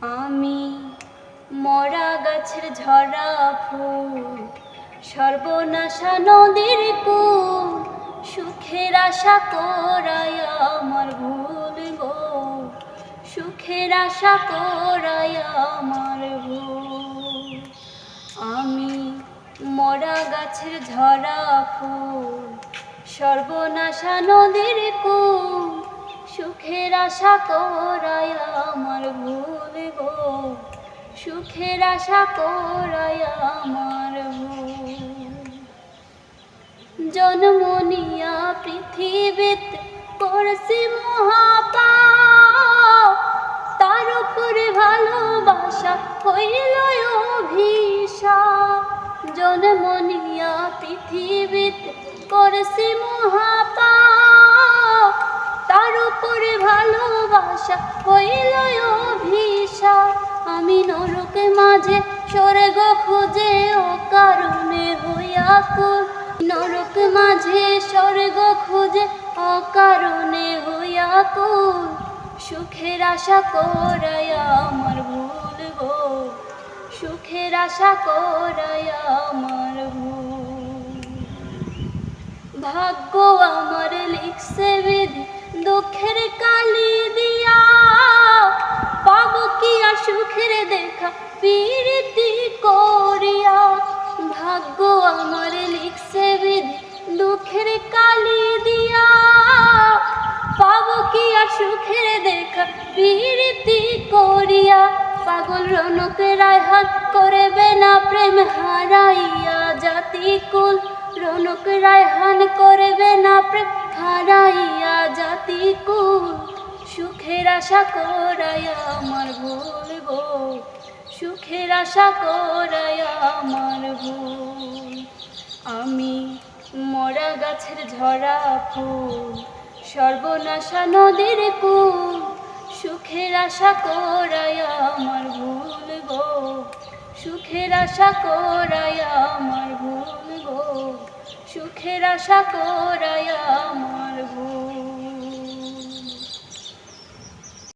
আমি মরা গাছের ঝরা ফুল, সর্বনাশা নদীর কূল, সুখের আশা করাই আমার ভুল গো, সুখের আশা করাই আমার ভুল। আমি মরা গাছের ঝরা ফুল, সর্বনাশা নদীর কূল, সুখের আশা করাই আমার ভুল গো, সুখের আশা করাই আমার ভুল। জন্ম নিয়া পৃথিবীতে করছি মহাপাপ, তার উপরে ভালোবাসা হইল অভিশাপ। জন্ম নিয়া পৃথিবীতে করছি মহাপাপ, তার উপরে ভালোবাসা হইল অভিশাপ। আমি নরকে মাঝে স্বর্গ খুঁজে অকারণে হইয়া কুল, নরক মাঝে স্বর্গ খুঁজে অকারণে হইয়া কুল, সুখের আশা করাই আমার ভুল গো, সুখের আশা করাই আমার ভুল। ভাগ্য আমার লিখছে বিধি দুঃখের কালি দিয়া, পাবো কি আর সুখের দেখা প্রীতি করিয়া। ভাগ্য আমার লিখছে বিধি দুঃখের কালি দিয়া, পাবো কি আর সুখের দেখা প্রীতি করিয়া। পাগল রনক রায়হান করবে না প্রেম হারাইয়া জাতি কুল, রনক রায়হান করবে না প্রেম হারাইয়া জাতি কুল, সুখের আশা করাই আমার ভুল গো, সুখের আশা করাই আমার ভুল। আমি মরা গাছের ঝরা ফুল, সর্বনাশা নদীর কূল, সুখের আশা করাই আমার ভুল গো, সুখের আশা করাই আমার ভুল গো, সুখের আশা করাই আমার ভুল।